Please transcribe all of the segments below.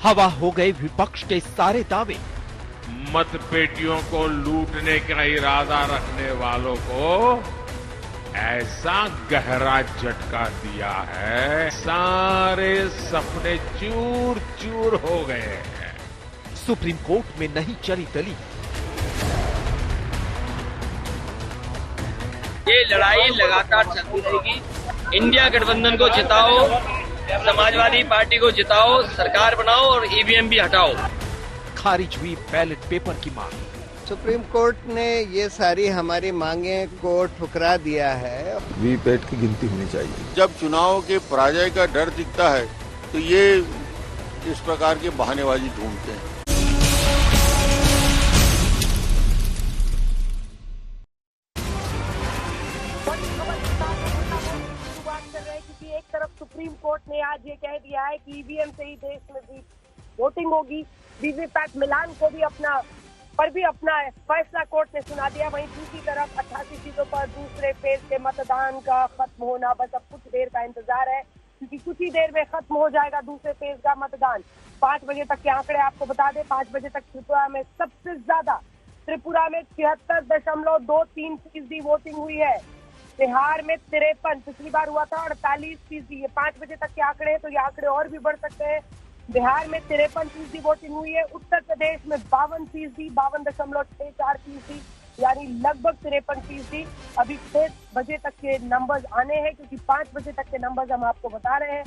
हवा हो गए विपक्ष के सारे दावे। मतपेटियों को लूटने का इरादा रखने वालों को ऐसा गहरा झटका दिया है, सारे सपने चूर चूर हो गए हैं। सुप्रीम कोर्ट में नहीं चली दलील। ये लड़ाई लगातार चलती रहेगी। इंडिया गठबंधन को जिताओ, समाजवादी पार्टी को जिताओ, सरकार बनाओ और ईवीएम भी हटाओ। खारिज हुई बैलेट पेपर की मांग। सुप्रीम कोर्ट ने ये सारी हमारी मांगे को ठुकरा दिया है। वीपैट की गिनती होनी चाहिए। जब चुनाव के पराजय का डर दिखता है तो ये इस प्रकार के बहानेबाजी ढूंढते हैं। क्योंकि एक तरफ सुप्रीम कोर्ट ने आज ये कह दिया है कि ईवीएम से ही देश में भी वोटिंग होगी। वीवीपैट मिलान को भी अपना फैसला कोर्ट ने सुना दिया। वहीं दूसरी तरफ 88 सीटों पर दूसरे फेज के मतदान का खत्म होना बस अब कुछ देर का इंतजार है, क्योंकि कुछ ही देर में खत्म हो जाएगा दूसरे फेज का मतदान। 5 बजे तक के आंकड़े आपको बता दें। 5 बजे तक त्रिपुरा में सबसे ज्यादा 73.23% वोटिंग हुई है। बिहार में 53, पिछली बार हुआ था 48%। ये 5 बजे तक के आंकड़े हैं, तो ये आंकड़े और भी बढ़ सकते हैं। बिहार में 53% वोटिंग हुई है। उत्तर प्रदेश में 52%, 52.64%, यानी लगभग 53%। अभी 6 बजे तक के नंबर्स आने हैं, क्योंकि 5 बजे तक के नंबर्स हम आपको बता रहे हैं।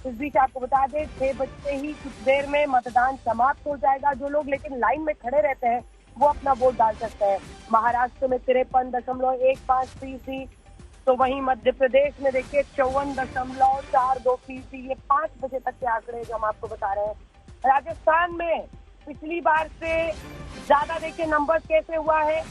इस बीच आपको बता दें 6 बजते ही कुछ देर में मतदान समाप्त हो जाएगा। जो लोग लेकिन लाइन में खड़े रहते हैं वो अपना वोट डाल सकते हैं। महाराष्ट्र में 53.15%, तो वहीं मध्य प्रदेश में देखिए 54.42%। ये 5 बजे तक के आंकड़े जो हम आपको बता रहे हैं। राजस्थान में पिछली बार से ज्यादा देखिए नंबर कैसे हुआ है,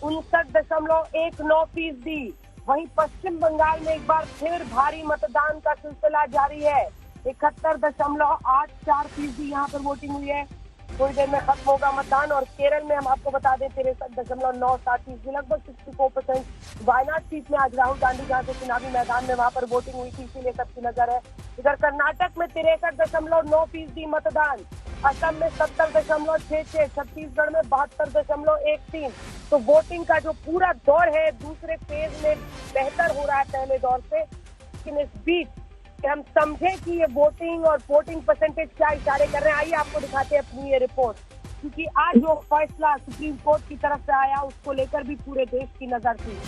59.19%। वहीं पश्चिम बंगाल में एक बार फिर भारी मतदान का सिलसिला जारी है। 71.84% यहाँ पर वोटिंग हुई है। थोड़ी देर में खत्म होगा मतदान। और केरल में हम आपको बता दें 63.97%, लगभग 64%। वायनाड सीट में आज राहुल गांधी जहाँ से चुनावी मैदान में वहां पर वोटिंग हुई थी, इसीलिए सबकी नजर है। इधर कर्नाटक में 63.9% मतदान, असम में 70.66, छत्तीसगढ़ में 72.13। तो वोटिंग का जो पूरा दौर है दूसरे फेज में बेहतर हो रहा है पहले दौर से। लेकिन इस बीच कि हम समझें कि ये वोटिंग और वोटिंग परसेंटेज क्या इशारे कर रहे हैं, आइए आपको दिखाते हैं अपनी ये रिपोर्ट। क्योंकि आज जो फैसला सुप्रीम कोर्ट की तरफ से आया उसको लेकर भी पूरे देश की नजर थी।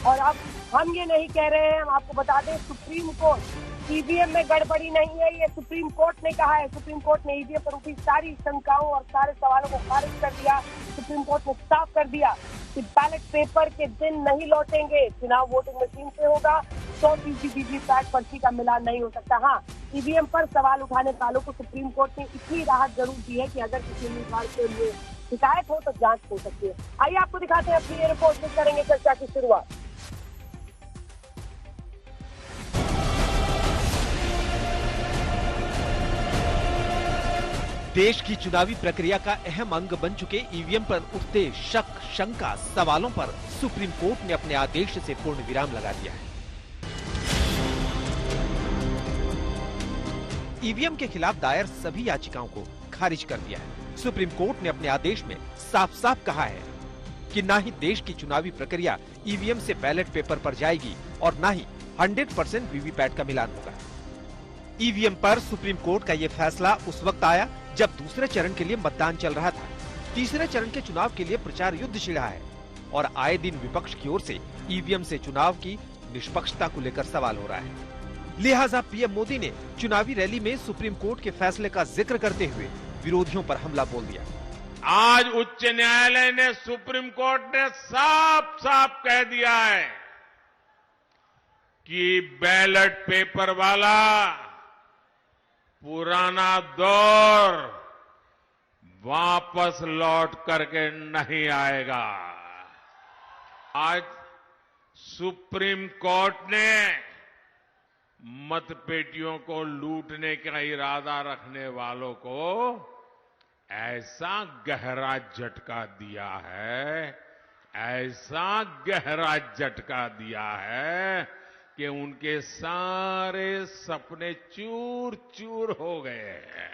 और अब हम ये नहीं कह रहे हैं, हम आपको बता दें सुप्रीम कोर्ट ईवीएम में गड़बड़ी नहीं है, ये सुप्रीम कोर्ट ने कहा है। सुप्रीम कोर्ट ने ईवीएम पर उठी सारी शंकाओं और सारे सवालों को खारिज कर दिया। सुप्रीम कोर्ट ने साफ कर दिया कि बैलेट पेपर के दिन नहीं लौटेंगे, चुनाव वोटिंग मशीन से होगा। 100% वीवीपैट पर्ची का मिलान नहीं हो सकता। हाँ, ईवीएम पर सवाल उठाने वालों को सुप्रीम कोर्ट ने इतनी राहत जरूर दी है कि अगर किसी उम्मीदवार के लिए शिकायत हो तो जांच हो सकती है। आइए आपको दिखाते हैं अपनी ये रिपोर्ट से करेंगे चर्चा की शुरुआत। देश की चुनावी प्रक्रिया का अहम अंग बन चुके ईवीएम पर उठते शक, शंका, सवालों पर सुप्रीम कोर्ट ने अपने आदेश से पूर्ण विराम लगा दिया है। ईवीएम के खिलाफ दायर सभी याचिकाओं को खारिज कर दिया है। सुप्रीम कोर्ट ने अपने आदेश में साफ साफ कहा है कि न ही देश की चुनावी प्रक्रिया ईवीएम से बैलेट पेपर पर जाएगी और न ही 100% वीवीपैट का मिलान होगा। ईवीएम पर सुप्रीम कोर्ट का ये फैसला उस वक्त आया जब दूसरे चरण के लिए मतदान चल रहा था। तीसरे चरण के चुनाव के लिए प्रचार युद्ध छिड़ा है और आए दिन विपक्ष की ओर से ईवीएम से चुनाव की निष्पक्षता को लेकर सवाल हो रहा है। लिहाजा पीएम मोदी ने चुनावी रैली में सुप्रीम कोर्ट के फैसले का जिक्र करते हुए विरोधियों पर हमला बोल दिया। आज उच्च न्यायालय ने, सुप्रीम कोर्ट ने साफ साफ कह दिया है कि बैलेट पेपर वाला पुराना दौर वापस लौट करके नहीं आएगा। आज सुप्रीम कोर्ट ने मतपेटियों को लूटने का इरादा रखने वालों को ऐसा गहरा झटका दिया है, ऐसा गहरा झटका दिया है कि उनके सारे सपने चूर चूर हो गए हैं।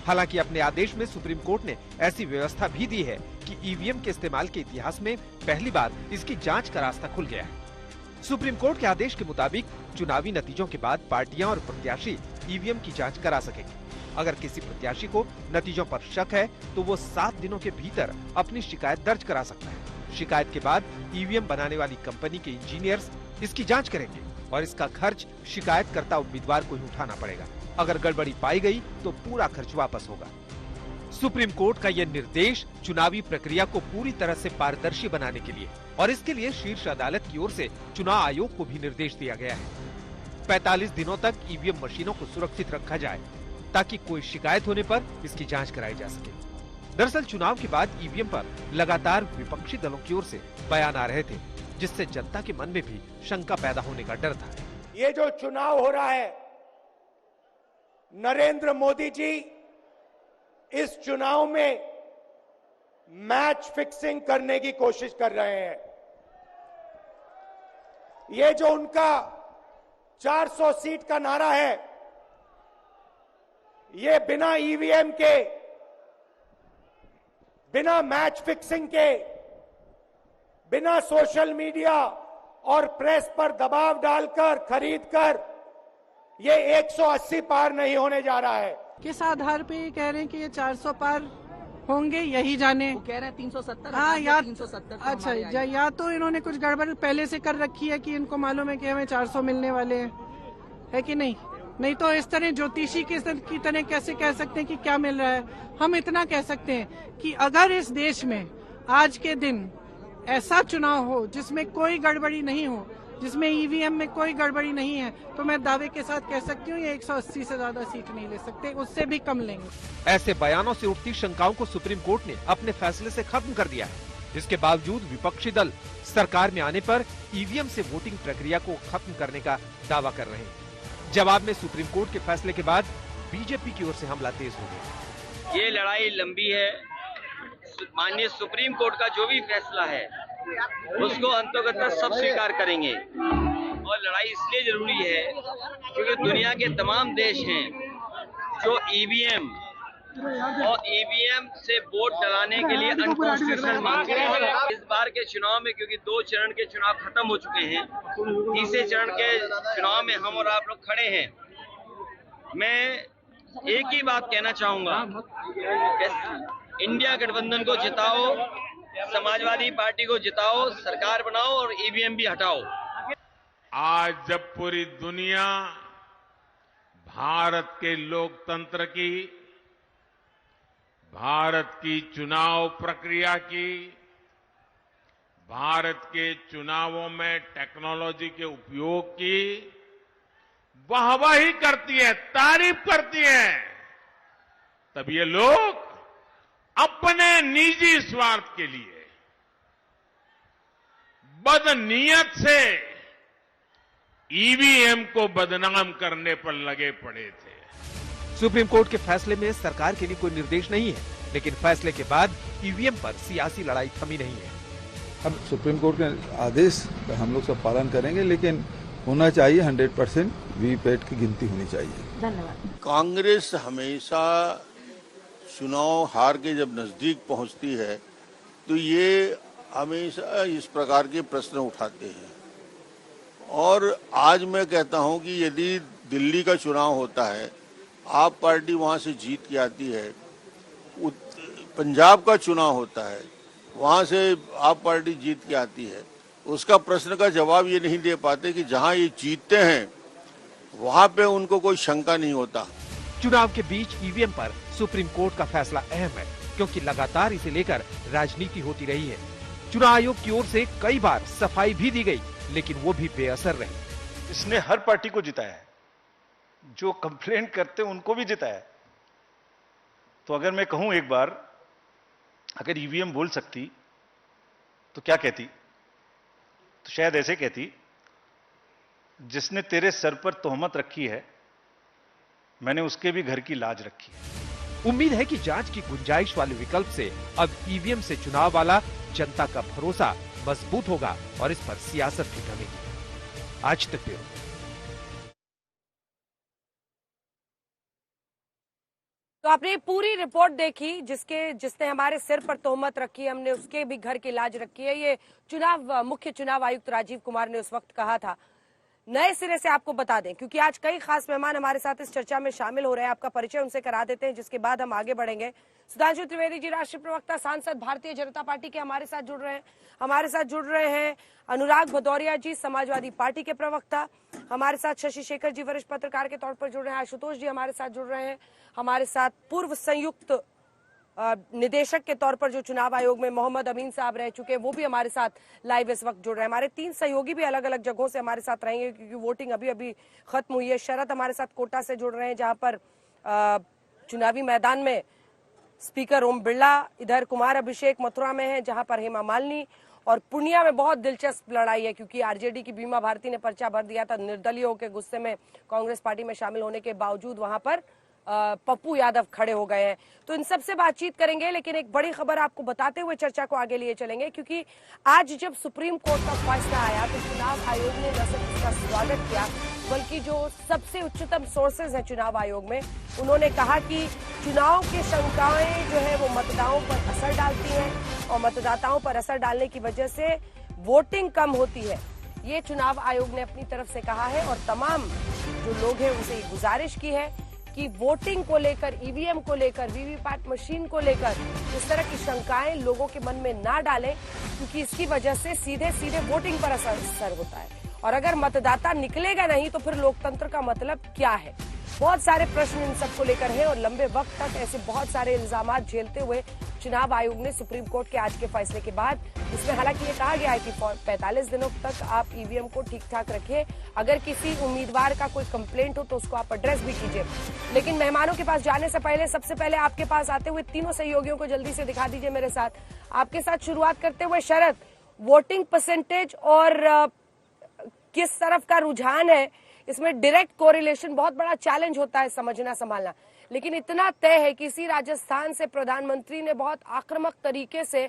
हालांकि अपने आदेश में सुप्रीम कोर्ट ने ऐसी व्यवस्था भी दी है कि ईवीएम के इस्तेमाल के इतिहास में पहली बार इसकी जांच का रास्ता खुल गया है। सुप्रीम कोर्ट के आदेश के मुताबिक चुनावी नतीजों के बाद पार्टियां और प्रत्याशी ईवीएम की जांच करा सकेंगे। अगर किसी प्रत्याशी को नतीजों पर शक है तो वो 7 दिनों के भीतर अपनी शिकायत दर्ज करा सकता है। शिकायत के बाद ईवीएम बनाने वाली कंपनी के इंजीनियर्स इसकी जांच करेंगे और इसका खर्च शिकायतकर्ता उम्मीदवार को ही उठाना पड़ेगा। अगर गड़बड़ी पाई गई तो पूरा खर्च वापस होगा। सुप्रीम कोर्ट का यह निर्देश चुनावी प्रक्रिया को पूरी तरह से पारदर्शी बनाने के लिए और इसके लिए शीर्ष अदालत की ओर से चुनाव आयोग को भी निर्देश दिया गया है। 45 दिनों तक ईवीएम मशीनों को सुरक्षित रखा जाए ताकि कोई शिकायत होने पर इसकी जांच कराई जा सके। दरअसल चुनाव के बाद ईवीएम पर लगातार विपक्षी दलों की ओर से बयान आ रहे थे, जिससे जनता के मन में भी शंका पैदा होने का डर था। ये जो चुनाव हो रहा है, नरेंद्र मोदी जी इस चुनाव में मैच फिक्सिंग करने की कोशिश कर रहे हैं। ये जो उनका 400 सीट का नारा है, ये बिना ईवीएम के, बिना मैच फिक्सिंग के, बिना सोशल मीडिया और प्रेस पर दबाव डालकर खरीदकर ये 180 पार नहीं होने जा रहा है। किस आधार पे ये कह रहे हैं कि ये 400 पार होंगे, यही जाने। वो कह रहे हैं 370। हाँ, या 370। अच्छा, या तो इन्होंने कुछ गड़बड़ पहले से कर रखी है कि इनको मालूम है कि हमें 400 मिलने वाले हैं, है कि नहीं? नहीं तो इस तरह ज्योतिषी की तरह कैसे कह सकते हैं कि क्या मिल रहा है। हम इतना कह सकते हैं कि अगर इस देश में आज के दिन ऐसा चुनाव हो जिसमें कोई गड़बड़ी नहीं हो, जिसमें ईवीएम में कोई गड़बड़ी नहीं है, तो मैं दावे के साथ कह सकती हूँ ये 180 से ज्यादा सीट नहीं ले सकते, उससे भी कम लेंगे। ऐसे बयानों से उठती शंकाओं को सुप्रीम कोर्ट ने अपने फैसले से खत्म कर दिया है। इसके बावजूद विपक्षी दल सरकार में आने पर ईवीएम से वोटिंग प्रक्रिया को खत्म करने का दावा कर रहे हैं। जवाब में सुप्रीम कोर्ट के फैसले के बाद बीजेपी की ओर से हमला तेज हो गया। ये लड़ाई लंबी है। माननीय सुप्रीम कोर्ट का जो भी फैसला है उसको अंततः सब स्वीकार करेंगे। और लड़ाई इसलिए जरूरी है क्योंकि दुनिया के तमाम देश हैं जो ईवीएम और ईवीएम से वोट डलाने के लिए अनकॉन्स्टिट्यूशनल मानते हैं। इस बार के चुनाव में क्योंकि 2 चरण के चुनाव खत्म हो चुके हैं, तीसरे चरण के चुनाव में हम और आप लोग खड़े हैं। मैं एक ही बात कहना चाहूंगा, इंडिया गठबंधन को जिताओ, समाजवादी पार्टी को जिताओ, सरकार बनाओ और ईवीएम भी हटाओ। आज जब पूरी दुनिया भारत के लोकतंत्र की, भारत की चुनाव प्रक्रिया की, भारत के चुनावों में टेक्नोलॉजी के उपयोग की वाहवाही करती है, तारीफ करती है, तब ये लोग अपने निजी स्वार्थ के लिए बदनीयत से ईवीएम को बदनाम करने पर लगे पड़े थे। सुप्रीम कोर्ट के फैसले में सरकार के लिए कोई निर्देश नहीं है, लेकिन फैसले के बाद ईवीएम पर सियासी लड़ाई थमी नहीं है। हम सुप्रीम कोर्ट के आदेश का हम लोग सब पालन करेंगे, लेकिन होना चाहिए 100% वीवीपैट की गिनती होनी चाहिए। धन्यवाद। कांग्रेस हमेशा चुनाव हार के जब नजदीक पहुंचती है तो ये हमेशा इस प्रकार के प्रश्न उठाते हैं। और आज मैं कहता हूं कि यदि दिल्ली का चुनाव होता है, आप पार्टी वहां से जीत के आती है, पंजाब का चुनाव होता है, वहां से आप पार्टी जीत के आती है, उसका प्रश्न का जवाब ये नहीं दे पाते कि जहां ये जीतते हैं वहां पे उनको कोई शंका नहीं होता। चुनाव के बीच ईवीएम पर सुप्रीम कोर्ट का फैसला अहम है, क्योंकि लगातार इसे लेकर राजनीति होती रही है। चुनाव आयोग की ओर से कई बार सफाई भी दी गई, लेकिन वो भी बेअसर रही। इसने हर पार्टी को जिताया है, जो कंप्लेंट करते उनको भी जिताया है। तो अगर मैं कहूं एक बार, अगर ईवीएम बोल सकती तो क्या कहती? तो शायद ऐसे कहती, जिसने तेरे सर पर तोहमत रखी है, मैंने उसके भी घर की लाज रखी है। उम्मीद है कि जांच की गुंजाइश वाले विकल्प से अब ईवीएम से चुनाव वाला जनता का भरोसा मजबूत होगा और इस पर सियासत भी थमेगी। आज तक ब्यूरो। तो आपने ये पूरी रिपोर्ट देखी, जिसने हमारे सिर पर तोहमत रखी, हमने उसके भी घर की लाज रखी है। ये मुख्य चुनाव आयुक्त राजीव कुमार ने उस वक्त कहा था। नए सिरे से आपको बता दें, क्योंकि आज कई खास मेहमान हमारे साथ इस चर्चा में शामिल हो रहे हैं, आपका परिचय उनसे करा देते हैं, जिसके बाद हम आगे बढ़ेंगे। सुधांशु त्रिवेदी जी, राष्ट्रीय प्रवक्ता, सांसद, भारतीय जनता पार्टी के हमारे साथ जुड़ रहे हैं। अनुराग भदौरिया जी, समाजवादी पार्टी के प्रवक्ता, हमारे साथ शशि शेखर जी, वरिष्ठ पत्रकार के तौर पर जुड़ रहे हैं। आशुतोष जी हमारे साथ जुड़ रहे हैं। हमारे साथ पूर्व संयुक्त निदेशक के तौर पर जो चुनाव आयोग में मोहम्मद अमीन साहब रह चुके हैं, वो भी हमारे साथ लाइव इस वक्त जुड़ रहे हैं। हमारे 3 सहयोगी भी अलग अलग जगहों से हमारे साथ रहेंगे, क्योंकि वोटिंग अभी अभी खत्म हुई है। शरद हमारे साथ कोटा से जुड़ रहे हैं, जहां पर चुनावी मैदान में स्पीकर ओम बिरला, इधर कुमार अभिषेक मथुरा में है, जहां पर हेमा मालिनी, और पूर्णिया में बहुत दिलचस्प लड़ाई है, क्योंकि आरजेडी की बीमा भारती ने पर्चा भर दिया था निर्दलीयों के गुस्से में। कांग्रेस पार्टी में शामिल होने के बावजूद वहां पर पप्पू यादव खड़े हो गए हैं। तो इन सब से बातचीत करेंगे, लेकिन एक बड़ी खबर आपको बताते हुए चर्चा को आगे लिए चलेंगे, क्योंकि आज जब सुप्रीम कोर्ट का फैसला आया तो चुनाव आयोग ने न सिर्फ इसका स्वागत किया, बल्कि जो सबसे उच्चतम सोर्सेज हैं चुनाव आयोग में, उन्होंने कहा कि चुनाव की शंकाएं जो है वो मतदाताओं पर असर डालती हैं, और मतदाताओं पर असर डालने की वजह से वोटिंग कम होती है। ये चुनाव आयोग ने अपनी तरफ से कहा है, और तमाम जो लोग हैं उनसे गुजारिश की है कि वोटिंग को लेकर, ईवीएम को लेकर, वीवीपैट मशीन को लेकर इस तरह की शंकाएं लोगों के मन में ना डालें, क्योंकि इसकी वजह से सीधे सीधे वोटिंग पर असर होता है। और अगर मतदाता निकलेगा नहीं तो फिर लोकतंत्र का मतलब क्या है? बहुत सारे प्रश्न इन सबको लेकर हैं, और लंबे वक्त तक ऐसे बहुत सारे इल्जामात झेलते हुए चुनाव आयोग ने सुप्रीम कोर्ट के आज के फैसले के बाद, इसमें हालांकि ये कहा गया है कि 45 दिनों तक आप ईवीएम को ठीक ठाक रखिए, अगर किसी उम्मीदवार का कोई कंप्लेंट हो तो उसको आप एड्रेस भी कीजिए। लेकिन मेहमानों के पास जाने से पहले सबसे पहले आपके पास आते हुए तीनों सहयोगियों को जल्दी से दिखा दीजिए मेरे साथ। आपके साथ शुरुआत करते हुए शरद, वोटिंग परसेंटेज और किस तरफ का रुझान है, इसमें डायरेक्ट कोरिलेशन बहुत बड़ा चैलेंज होता है समझना संभालना, लेकिन इतना तय है कि इसी राजस्थान से प्रधानमंत्री ने बहुत आक्रामक तरीके से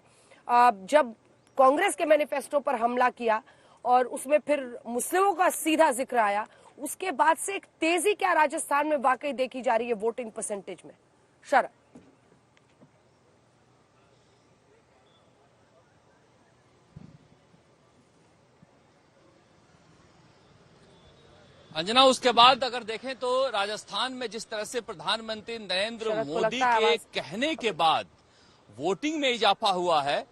जब कांग्रेस के मैनिफेस्टो पर हमला किया और उसमें फिर मुस्लिमों का सीधा जिक्र आया, उसके बाद से एक तेजी क्या राजस्थान में वाकई देखी जा रही है वोटिंग परसेंटेज में? शरद। अंजना, उसके बाद अगर देखें तो राजस्थान में जिस तरह से प्रधानमंत्री नरेंद्र मोदी के कहने के बाद वोटिंग में इजाफा हुआ है,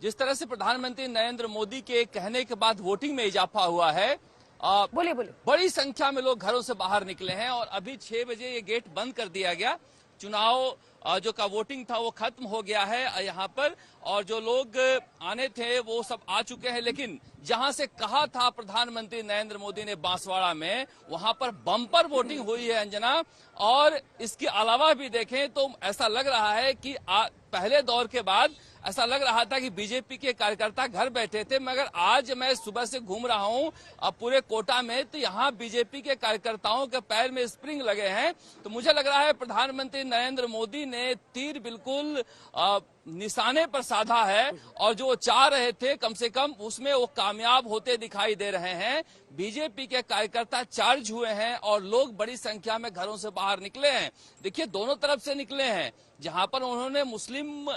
जिस तरह से प्रधानमंत्री नरेंद्र मोदी के कहने के बाद वोटिंग में इजाफा हुआ है, बोलिए बड़ी संख्या में लोग घरों से बाहर निकले हैं, और अभी 6 बजे ये गेट बंद कर दिया गया। चुनाव जो का वोटिंग था वो खत्म हो गया है यहाँ पर, और जो लोग आने थे वो सब आ चुके हैं। लेकिन जहां से कहा था प्रधानमंत्री नरेंद्र मोदी ने बांसवाड़ा में, वहां पर बम्पर वोटिंग हुई है अंजना। और इसके अलावा भी देखें तो ऐसा लग रहा है कि पहले दौर के बाद ऐसा लग रहा था कि बीजेपी के कार्यकर्ता घर बैठे थे, मगर आज मैं सुबह से घूम रहा हूं पूरे कोटा में, तो यहाँ बीजेपी के कार्यकर्ताओं के पैर में स्प्रिंग लगे हैं। तो मुझे लग रहा है प्रधानमंत्री नरेंद्र मोदी ने तीर बिल्कुल निशाने पर साधा है, और जो चाह रहे थे कम से कम उसमें वो कामयाब होते दिखाई दे रहे हैं। बीजेपी के कार्यकर्ता चार्ज हुए हैं और लोग बड़ी संख्या में घरों से बाहर निकले हैं। देखिए, दोनों तरफ से निकले हैं। जहां पर उन्होंने मुस्लिम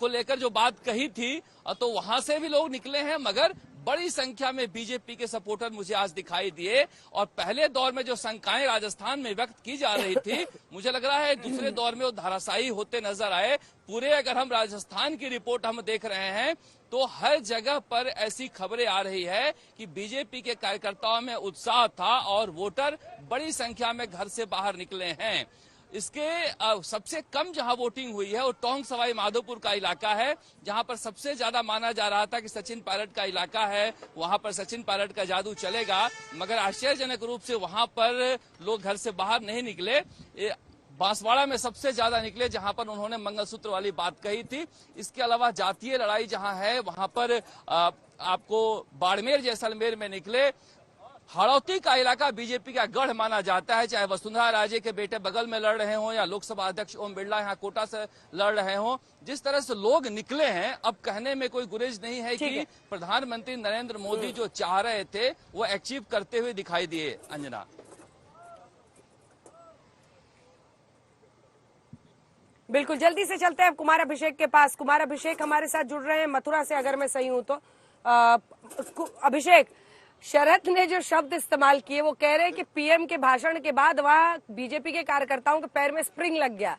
को लेकर जो बात कही थी तो वहां से भी लोग निकले हैं, मगर बड़ी संख्या में बीजेपी के सपोर्टर मुझे आज दिखाई दिए। और पहले दौर में जो शंकाएं राजस्थान में व्यक्त की जा रही थी, मुझे लग रहा है दूसरे दौर में वो धराशायी होते नजर आए। पूरे अगर हम राजस्थान की रिपोर्ट हम देख रहे हैं तो हर जगह पर ऐसी खबरें आ रही है कि बीजेपी के कार्यकर्ताओं में उत्साह था और वोटर बड़ी संख्या में घर से बाहर निकले हैं। इसके सबसे कम जहां वोटिंग हुई है वो टोंक सवाई माधोपुर का इलाका है, जहां पर सबसे ज्यादा माना जा रहा था कि सचिन पायलट का इलाका है, वहां पर सचिन पायलट का जादू चलेगा। मगर आश्चर्यजनक रूप से वहां पर लोग घर से बाहर नहीं निकले। बांसवाड़ा में सबसे ज्यादा निकले, जहां पर उन्होंने मंगलसूत्र वाली बात कही थी। इसके अलावा जातीय लड़ाई जहां है वहां पर आपको बाड़मेर जैसलमेर में निकले। हाड़ौती का इलाका बीजेपी का गढ़ माना जाता है, चाहे वसुंधरा राजे के बेटे बगल में लड़ रहे हों या लोकसभा अध्यक्ष ओम बिरला यहाँ कोटा से लड़ रहे हों। जिस तरह से लोग निकले हैं, अब कहने में कोई गुरेज नहीं है कि प्रधानमंत्री नरेंद्र मोदी जो चाह रहे थे वो अचीव करते हुए दिखाई दिए। अंजना, बिल्कुल, जल्दी से चलते हैं अब कुमार अभिषेक के पास। कुमार अभिषेक हमारे साथ जुड़ रहे हैं मथुरा से, अगर मैं सही हूं तो। अभिषेक, शरद ने जो शब्द इस्तेमाल किए वो कह रहे हैं कि पीएम के भाषण के बाद वहां बीजेपी के कार्यकर्ताओं के पैर में स्प्रिंग लग गया।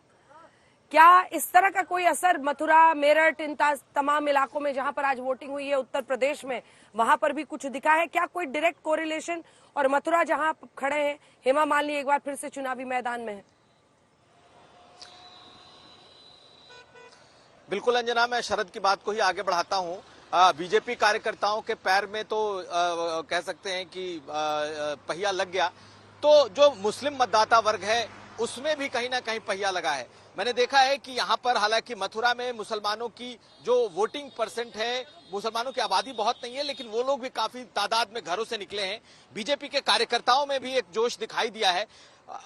क्या इस तरह का कोई असर मथुरा, मेरठ, इन तमाम इलाकों में जहां पर आज वोटिंग हुई है, उत्तर प्रदेश में, वहां पर भी कुछ दिखा है क्या, कोई डायरेक्ट कोरिलेशन? और मथुरा जहां खड़े हैं, हेमा मालिनी एक बार फिर से चुनावी मैदान में है। बिल्कुल अंजना, मैं शरद की बात को ही आगे बढ़ाता हूं। बीजेपी कार्यकर्ताओं के पैर में तो कह सकते हैं कि पहिया लग गया, तो जो मुस्लिम मतदाता वर्ग है उसमें भी कहीं ना कहीं पहिया लगा है। मैंने देखा है कि यहाँ पर हालांकि मथुरा में मुसलमानों की जो वोटिंग परसेंट है, मुसलमानों की आबादी बहुत नहीं है, लेकिन वो लोग भी काफी तादाद में घरों से निकले हैं। बीजेपी के कार्यकर्ताओं में भी एक जोश दिखाई दिया है।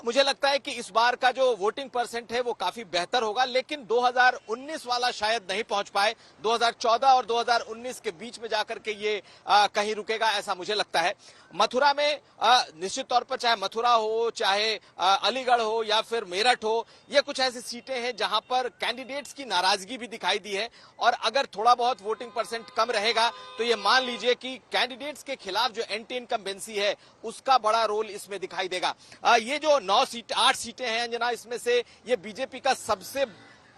मुझे लगता है कि इस बार का जो वोटिंग परसेंट है वो काफी बेहतर होगा, लेकिन 2019 वाला शायद नहीं पहुंच पाए। 2014 और 2019 के बीच में जाकर के ये कहीं रुकेगा, ऐसा मुझे लगता है। मथुरा में निश्चित तौर पर, चाहे मथुरा हो, चाहे अलीगढ़ हो या फिर मेरठ हो, ये कुछ ऐसी सीटें हैं जहां पर कैंडिडेट्स की नाराजगी भी दिखाई दी है। और अगर थोड़ा बहुत वोटिंग परसेंट कम रहेगा तो ये मान लीजिए कि कैंडिडेट्स के खिलाफ जो एंटी इनकम्बेंसी है उसका बड़ा रोल इसमें दिखाई देगा। ये जो 8 सीटें हैं अंजना, इसमें से ये बीजेपी का सबसे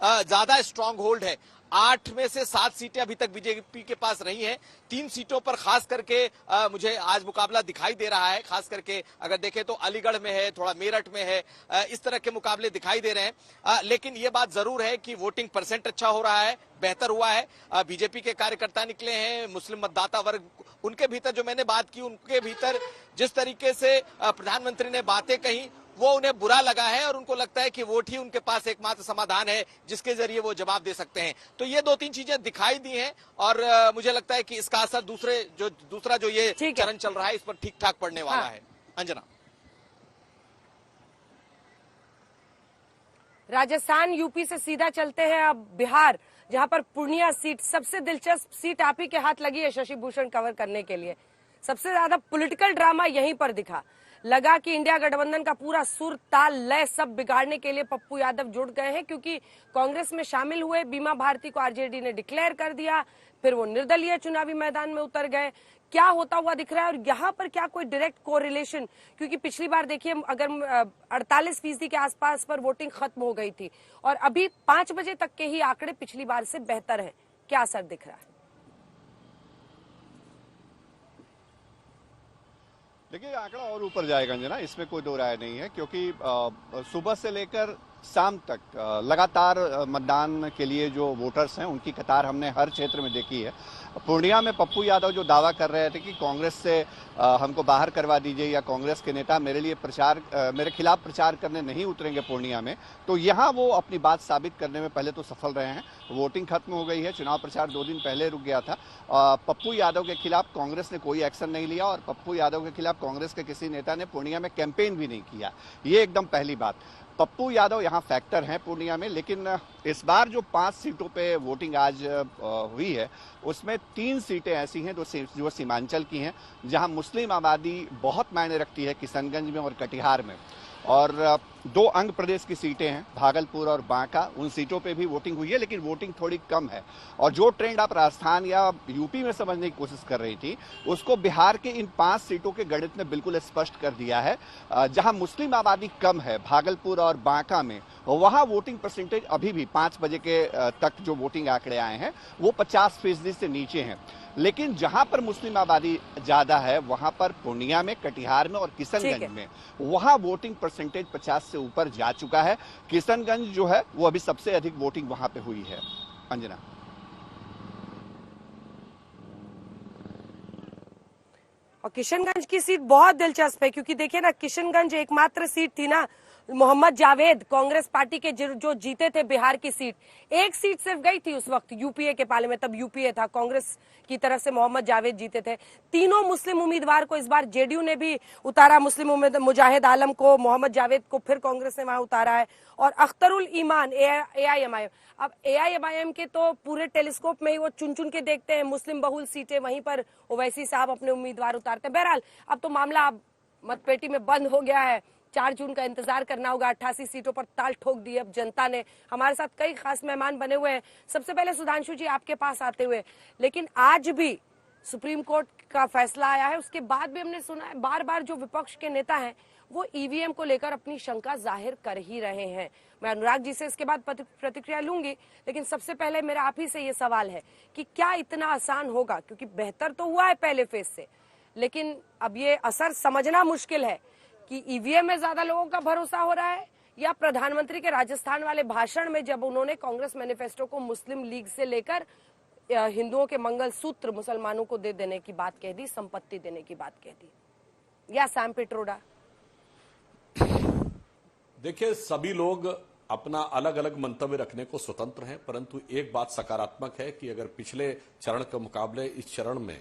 ज्यादा स्ट्रांग होल्ड है। 8 में से 7 सीटें अभी तक बीजेपी के पास रही हैं। 3 सीटों पर खास करके मुझे आज मुकाबला दिखाई दे रहा है। खास करके अगर देखें तो अलीगढ़ में है, थोड़ा मेरठ में है, इस तरह के मुकाबले दिखाई दे रहे हैं। लेकिन ये बात जरूर है कि वोटिंग परसेंट अच्छा हो रहा है, बेहतर हुआ है। बीजेपी के कार्यकर्ता निकले हैं, मुस्लिम मतदाता वर्ग, उनके भीतर जो मैंने बात की, उनके भीतर जिस तरीके से प्रधानमंत्री ने बातें कही वो उन्हें बुरा लगा है और उनको लगता है कि वोट ही उनके पास एकमात्र समाधान है जिसके जरिए वो जवाब दे सकते हैं। तो ये 2-3 चीजें दिखाई दी हैं और मुझे लगता है कि इसका असर दूसरा जो ये चरण चल रहा है इस पर ठीक ठाक पड़ने वाला है। अंजना, राजस्थान, यूपी से सीधा चलते हैं अब बिहार, जहां पर पूर्णिया सीट, सबसे दिलचस्प सीट आप ही के हाथ लगी है शशि भूषण कवर करने के लिए। सबसे ज्यादा पॉलिटिकल ड्रामा यहीं पर दिखा। लगा कि इंडिया गठबंधन का पूरा सुर, ताल, लय सब बिगाड़ने के लिए पप्पू यादव जुड़ गए हैं, क्योंकि कांग्रेस में शामिल हुए, बीमा भारती को आरजेडी ने डिक्लेयर कर दिया, फिर वो निर्दलीय चुनावी मैदान में उतर गए। क्या होता हुआ दिख रहा है और यहाँ पर क्या कोई डायरेक्ट कोरिलेशन? क्योंकि पिछली बार देखिए अगर 48% के आसपास पर वोटिंग खत्म हो गई थी और अभी 5 बजे तक के ही आंकड़े पिछली बार से बेहतर है। क्या असर दिख रहा है? देखिए, आंकड़ा और ऊपर जाएगा अंजना, इसमें कोई दो राय नहीं है, क्योंकि सुबह से लेकर शाम तक लगातार मतदान के लिए जो वोटर्स हैं उनकी कतार हमने हर क्षेत्र में देखी है। पूर्णिया में पप्पू यादव जो दावा कर रहे थे कि कांग्रेस से हमको बाहर करवा दीजिए या कांग्रेस के नेता मेरे खिलाफ प्रचार करने नहीं उतरेंगे पूर्णिया में, तो यहाँ वो अपनी बात साबित करने में पहले तो सफल रहे हैं। वोटिंग खत्म हो गई है, चुनाव प्रचार 2 दिन पहले रुक गया था। पप्पू यादव के खिलाफ कांग्रेस ने कोई एक्शन नहीं लिया और पप्पू यादव के खिलाफ कांग्रेस के किसी नेता ने पूर्णिया में कैंपेन भी नहीं किया। ये एकदम पहली बात। पप्पू यादव यहाँ फैक्टर हैं पूर्णिया में, लेकिन इस बार जो 5 सीटों पे वोटिंग आज हुई है उसमें 3 सीटें ऐसी हैं जो सीमांचल की हैं, जहां मुस्लिम आबादी बहुत मायने रखती है, किशनगंज में और कटिहार में। और 2 अंग प्रदेश की सीटें हैं, भागलपुर और बांका, उन सीटों पे भी वोटिंग हुई है, लेकिन वोटिंग थोड़ी कम है। और जो ट्रेंड आप राजस्थान या यूपी में समझने की कोशिश कर रही थी, उसको बिहार के इन 5 सीटों के गणित ने बिल्कुल स्पष्ट कर दिया है। जहां मुस्लिम आबादी कम है, भागलपुर और बांका में, वहां वोटिंग परसेंटेज अभी भी 5 बजे के तक जो वोटिंग आंकड़े आए हैं वो 50% से नीचे हैं। लेकिन जहां पर मुस्लिम आबादी ज्यादा है, वहां पर पूर्णिया में, कटिहार में और किशनगंज में, वहां वोटिंग परसेंटेज 50 से ऊपर जा चुका है। किशनगंज जो है वो अभी सबसे अधिक वोटिंग वहां पे हुई है। अंजना, और किशनगंज की सीट बहुत दिलचस्प है, क्योंकि देखिए ना, किशनगंज एकमात्र सीट थी ना मोहम्मद जावेद कांग्रेस पार्टी के जो जीते थे बिहार की सीट। एक सीट सिर्फ गई थी उस वक्त यूपीए के पाले में, तब यूपीए था, कांग्रेस की तरफ से मोहम्मद जावेद जीते थे। तीनों मुस्लिम उम्मीदवार को इस बार जेडीयू ने भी उतारा, मुस्लिम मुजाहिद आलम को, मोहम्मद जावेद को फिर कांग्रेस ने वहां उतारा है, और अख्तरुल ईमान AIMIM। अब AIMIM के तो पूरे टेलीस्कोप में ही वो चुन चुन के देखते हैं मुस्लिम बहुल सीटें, वहीं पर ओवैसी साहब अपने उम्मीदवार उतारते हैं। बहरहाल अब तो मामला मतपेटी में बंद हो गया है, 4 जून का इंतजार करना होगा। 88 सीटों पर ताल ठोक दी अब जनता ने। हमारे साथ कई खास मेहमान बने हुए हैं। सबसे पहले सुधांशु जी आपके पास आते हुए, लेकिन आज भी सुप्रीम कोर्ट का फैसला आया है, उसके बाद भी हमने सुना है बार बार जो विपक्ष के नेता हैं वो ईवीएम को लेकर अपनी शंका जाहिर कर ही रहे हैं। मैं अनुराग जी से इसके बाद प्रतिक्रिया लूंगी, लेकिन सबसे पहले मेरा आप ही से ये सवाल है कि क्या इतना आसान होगा, क्योंकि बेहतर तो हुआ है पहले फेज से, लेकिन अब ये असर समझना मुश्किल है कि ईवीएम में ज्यादा लोगों का भरोसा हो रहा है या प्रधानमंत्री के राजस्थान वाले भाषण में जब उन्होंने कांग्रेस मैनिफेस्टो को मुस्लिम लीग से लेकर हिंदुओं के मंगलसूत्र मुसलमानों को दे देने की बात कह दी, संपत्ति देने की बात कह दी, या सैम पिट्रोडा? देखिए, सभी लोग अपना अलग अलग मंतव्य रखने को स्वतंत्र हैं, परंतु एक बात सकारात्मक है कि अगर पिछले चरण के मुकाबले इस चरण में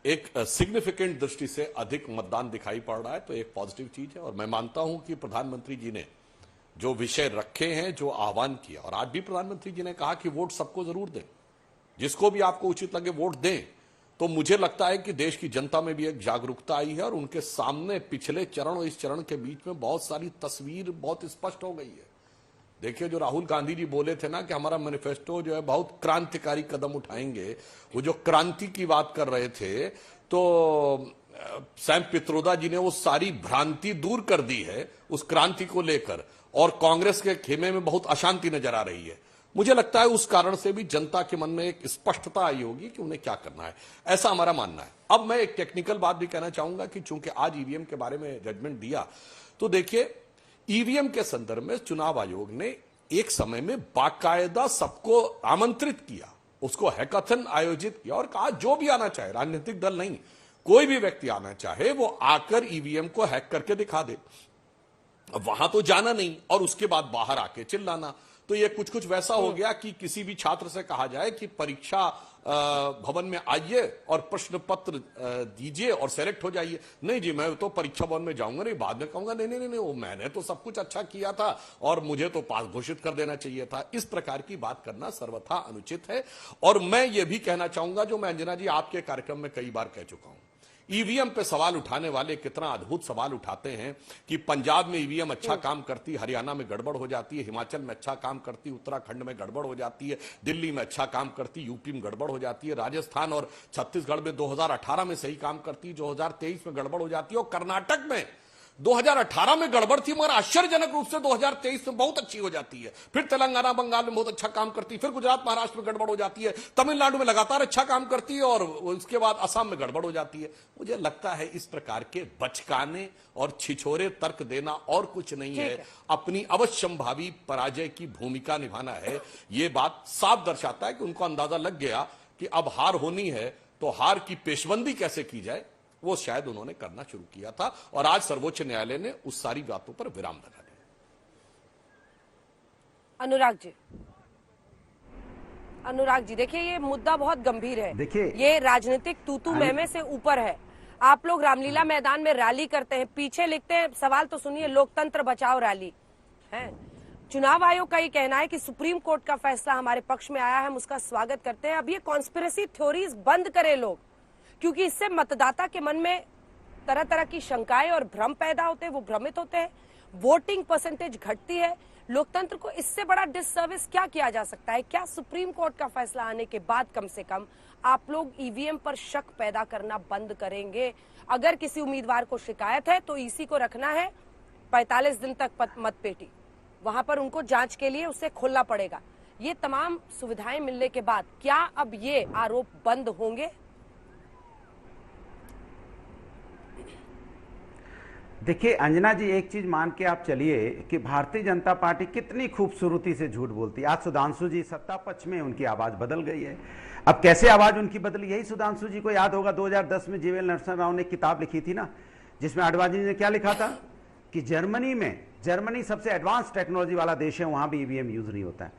एक सिग्निफिकेंट दृष्टि से अधिक मतदान दिखाई पड़ रहा है तो एक पॉजिटिव चीज है। और मैं मानता हूं कि प्रधानमंत्री जी ने जो विषय रखे हैं, जो आह्वान किया, और आज भी प्रधानमंत्री जी ने कहा कि वोट सबको जरूर दें, जिसको भी आपको उचित लगे वोट दें, तो मुझे लगता है कि देश की जनता में भी एक जागरूकता आई है और उनके सामने पिछले चरण और इस चरण के बीच में बहुत सारी तस्वीर बहुत स्पष्ट हो गई है। देखिए, जो राहुल गांधी जी बोले थे ना कि हमारा मैनिफेस्टो जो है बहुत क्रांतिकारी कदम उठाएंगे, वो जो क्रांति की बात कर रहे थे, तो सैम पित्रोदा जी ने वो सारी भ्रांति दूर कर दी है उस क्रांति को लेकर, और कांग्रेस के खेमे में बहुत अशांति नजर आ रही है। मुझे लगता है उस कारण से भी जनता के मन में एक स्पष्टता आई होगी कि उन्हें क्या करना है, ऐसा हमारा मानना है। अब मैं एक टेक्निकल बात भी कहना चाहूंगा कि चूंकि आज ईवीएम के बारे में जजमेंट दिया, तो देखिए, ईवीएम के संदर्भ में चुनाव आयोग ने एक समय में बाकायदा सबको आमंत्रित किया, उसको हैकाथन आयोजित किया और कहा जो भी आना चाहे, राजनीतिक दल नहीं, कोई भी व्यक्ति आना चाहे वो आकर ईवीएम को हैक करके दिखा दे। वहां तो जाना नहीं और उसके बाद बाहर आके चिल्लाना। तो ये कुछ वैसा हो गया कि किसी भी छात्र से कहा जाए कि परीक्षा भवन में आइए और प्रश्न पत्र दीजिए और सेलेक्ट हो जाइए। नहीं जी, मैं तो परीक्षा भवन में जाऊंगा नहीं, बाद में कहूंगा नहीं नहीं नहीं, वो मैंने तो सब कुछ अच्छा किया था और मुझे तो पास घोषित कर देना चाहिए था। इस प्रकार की बात करना सर्वथा अनुचित है। और मैं ये भी कहना चाहूंगा, जो मैं अंजना जी आपके कार्यक्रम में कई बार कह चुका हूं, ईवीएम पे सवाल उठाने वाले कितना अद्भुत सवाल उठाते हैं कि पंजाब में ईवीएम अच्छा काम करती, हरियाणा में गड़बड़ हो जाती है, हिमाचल में अच्छा काम करती, उत्तराखंड में गड़बड़ हो जाती है, दिल्ली में अच्छा काम करती, यूपी में गड़बड़ हो जाती है, राजस्थान और छत्तीसगढ़ में 2018 में सही काम करती, 2023 में गड़बड़ हो जाती है, और कर्नाटक में 2018 में गड़बड़ थी मगर आश्चर्यजनक रूप से 2023 में बहुत अच्छी हो जाती है। फिर तेलंगाना बंगाल में बहुत अच्छा काम करती है, फिर गुजरात महाराष्ट्र में गड़बड़ हो जाती है, तमिलनाडु में लगातार अच्छा काम करती है और उसके बाद असम में गड़बड़ हो जाती है। मुझे लगता है इस प्रकार के बचकाने और छिछोरे तर्क देना और कुछ नहीं है, अपनी अवश्यंभावी पराजय की भूमिका निभाना है। ये बात साफ दर्शाता है कि उनको अंदाजा लग गया कि अब हार होनी है, तो हार की पेशबंदी कैसे की जाए वो शायद उन्होंने करना शुरू किया था, और आज सर्वोच्च न्यायालय ने उस सारी बातों पर विराम लगा दिया। अनुराग जी देखिए, ये मुद्दा बहुत गंभीर है। देखिए, ये राजनीतिक तूतू महमे से ऊपर है। आप लोग रामलीला मैदान में रैली करते हैं, पीछे लिखते हैं, सवाल तो सुनिए, लोकतंत्र बचाओ रैली है। चुनाव आयोग का ये कहना है कि सुप्रीम कोर्ट का फैसला हमारे पक्ष में आया है, हम उसका स्वागत करते हैं। अब ये कॉन्स्पिरेसी थ्योरीज बंद करें लोग, क्योंकि इससे मतदाता के मन में तरह तरह की शंकाएं और भ्रम पैदा होते हैं, वो भ्रमित होते हैं, वोटिंग परसेंटेज घटती है। लोकतंत्र को इससे बड़ा डिससर्विस क्या किया जा सकता है? क्या सुप्रीम कोर्ट का फैसला आने के बाद कम से कम आप लोग ईवीएम पर शक पैदा करना बंद करेंगे? अगर किसी उम्मीदवार को शिकायत है तो ईसी को रखना है 45 दिन तक मतपेटी, वहां पर उनको जांच के लिए उसे खोलना पड़ेगा। ये तमाम सुविधाएं मिलने के बाद क्या अब ये आरोप बंद होंगे? देखिए अंजना जी, एक चीज मान के आप चलिए कि भारतीय जनता पार्टी कितनी खूबसूरती से झूठ बोलती है। आज सुधांशु जी सत्ता पक्ष में, उनकी आवाज बदल गई है। अब कैसे आवाज उनकी बदली? यही सुधांशु जी को याद होगा 2010 में जीवीएल नरसिम्हा राव ने किताब लिखी थी ना, जिसमें आडवाणी जी ने क्या लिखा था कि जर्मनी सबसे एडवांस टेक्नोलॉजी वाला देश है, वहां भी ईवीएम यूज नहीं होता है।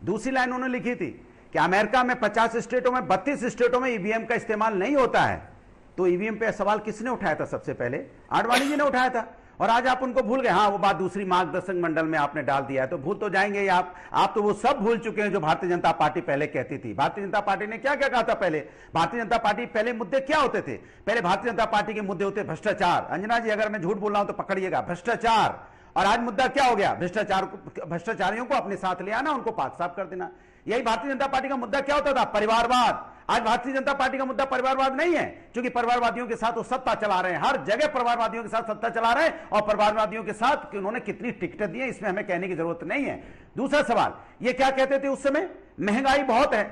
दूसरी लाइन उन्होंने लिखी थी कि अमेरिका में 50 स्टेटों में 32 स्टेटों में ईवीएम का इस्तेमाल नहीं होता है। तो ईवीएम पे सवाल किसने उठाया था? सबसे पहले आडवाणी जी ने उठाया था, और आज आप उनको भूल गए। हाँ, वो बात दूसरी मार्गदर्शक मंडल में आपने डाल दिया है, तो भूल तो जाएंगे ही आप तो वो सब भूल चुके हैं जो भारतीय जनता पार्टी पहले कहती थी। भारतीय जनता पार्टी ने क्या क्या कहा था पहले? भारतीय जनता पार्टी पहले मुद्दे क्या होते थे? पहले भारतीय जनता पार्टी के मुद्दे होते भ्रष्टाचार। अंजना जी, अगर मैं झूठ बोल रहा हूं तो पकड़िएगा, भ्रष्टाचार और आज मुद्दा क्या हो गया? भ्रष्टाचारियों को अपने साथ ले आना, उनको पाक साफ कर देना। यही भारतीय जनता पार्टी का मुद्दा क्या होता था? परिवारवाद। आज भारतीय जनता पार्टी का मुद्दा परिवारवाद नहीं है, क्योंकि परिवारवादियों के साथ वो सत्ता चला रहे हैं, हर जगह परिवारवादियों के साथ सत्ता चला रहे हैं, और परिवारवादियों के साथ उन्होंने कितनी टिकटें दी है इसमें हमें कहने की जरूरत नहीं है। दूसरा सवाल, ये क्या कहते थे उस समय? महंगाई बहुत है।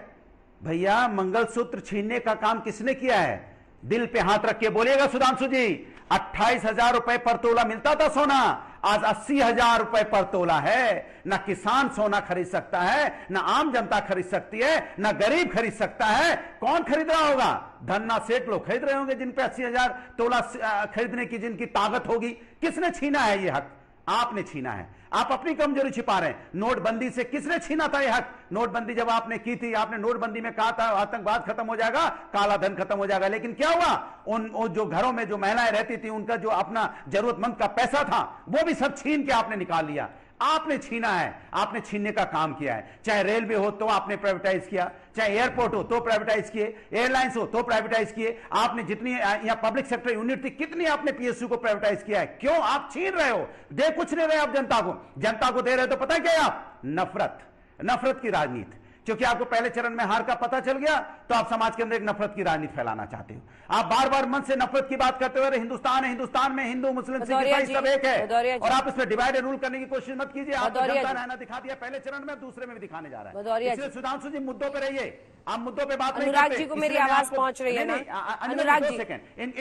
भैया, मंगलसूत्र छीनने का काम किसने किया है? दिल पे हाथ रख के बोलिएगा सुधांशु जी। 28,000 रुपए पर तोला मिलता था सोना, आज 80,000 रुपए पर तोला है। ना किसान सोना खरीद सकता है, ना आम जनता खरीद सकती है, ना गरीब खरीद सकता है। कौन खरीद रहा होगा? धन्ना सेठ लोग खरीद रहे होंगे, जिन पे 80,000 तोला खरीदने की जिनकी ताकत होगी। किसने छीना है ये हक? आपने छीना है। आप अपनी कमजोरी छिपा रहे हैं। नोटबंदी से किसने छीना था यह हक? नोटबंदी जब आपने की थी, आपने नोटबंदी में कहा था आतंकवाद खत्म हो जाएगा, काला धन खत्म हो जाएगा, लेकिन क्या हुआ? उन जो घरों में जो महिलाएं रहती थी, उनका जो अपना जरूरतमंद का पैसा था, वो भी सब छीन के आपने निकाल लिया। आपने छीना है, आपने छीनने का काम किया है। चाहे रेलवे हो तो आपने प्राइवेटाइज किया, चाहे एयरपोर्ट हो तो प्राइवेटाइज किए, एयरलाइंस हो तो प्राइवेटाइज किए। आपने जितनी यहाँ पब्लिक सेक्टर यूनिट थी, कितनी आपने पीएसयू को प्राइवेटाइज किया है। क्यों आप छीन रहे हो? दे कुछ नहीं रहे आप जनता को। जनता को दे रहे हो तो पता है क्या है? आप नफरत की राजनीति। क्योंकि आपको पहले चरण में हार का पता चल गया, तो आप समाज के अंदर एक नफरत की राजनीति फैलाना चाहते हो। आप बार बार मन से नफरत की बात करते हुए हिंदुस्तान है, हिंदुस्तान में हिंदू मुस्लिम सिख ईसाई सब एक है, और आप इसमें डिवाइड एंड रूल करने की कोशिश मत कीजिए। आपको जनता ने दिखा दिया पहले चरण में, दूसरे में भी दिखाने जा रहा है। इसलिए सुधांशु जी, मुद्दों पे रहिए। आप मुद्दों पे बात नहीं करते। अनुराग जी को मेरी आवाज पहुंच रही है ना? अनुराग जी,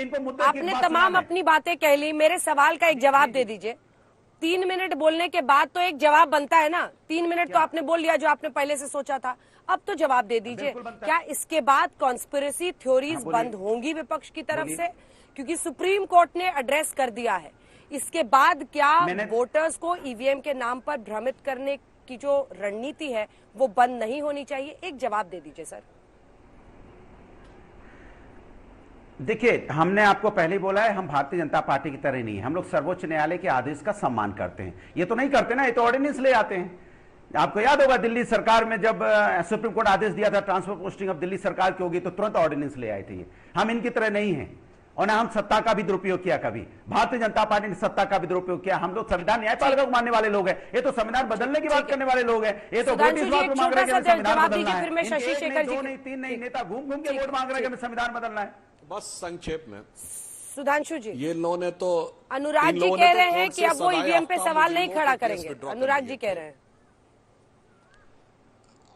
इनको मुद्दे, आपने तमाम अपनी बातें कह ली, मेरे सवाल का एक जवाब दे दीजिए। 3 मिनट बोलने के बाद तो एक जवाब बनता है ना। 3 मिनट तो आपने बोल लिया जो आपने पहले से सोचा था, अब तो जवाब दे दीजिए। क्या इसके बाद कॉन्स्पिरेसी थ्योरीज बंद होंगी विपक्ष की तरफ से? क्योंकि सुप्रीम कोर्ट ने एड्रेस कर दिया है। इसके बाद क्या वोटर्स को ईवीएम के नाम पर भ्रमित करने की जो रणनीति है वो बंद नहीं होनी चाहिए? एक जवाब दे दीजिए सर। देखिए, हमने आपको पहले ही बोला है, हम भारतीय जनता पार्टी की तरह नहीं है। हम लोग सर्वोच्च न्यायालय के आदेश का सम्मान करते हैं। ये तो नहीं करते ना, ये तो ऑर्डिनेंस ले आते हैं। आपको याद होगा दिल्ली सरकार में जब सुप्रीम कोर्ट आदेश दिया था ट्रांसफर पोस्टिंग अब दिल्ली सरकार की होगी, तो तुरंत ऑर्डिनेंस ले आए थे। ये हम इनकी तरह नहीं है, और ना हम सत्ता का भी दुरुपयोग किया कभी। भारतीय जनता पार्टी ने सत्ता का भी दुरुपयोग किया। हम लोग संविधान न्यायपालिका को मानने वाले लोग हैं। ये तो संविधान बदलने की बात करने वाले लोग हैं। ये तो वोट इस बात को मांग रहे हैं कि संविधान बदलना है। दो नहीं, 3 नहीं, नेता घूम घूम के वोट मांग रहे हैं कि संविधान बदलना है। बस संक्षेप में सुधांशु जी, ये लोगों तो अनुराग जी कह रहे हैं कि अब वो ईवीएम पे सवाल नहीं खड़ा करेंगे। अनुराग जी कह रहे हैं।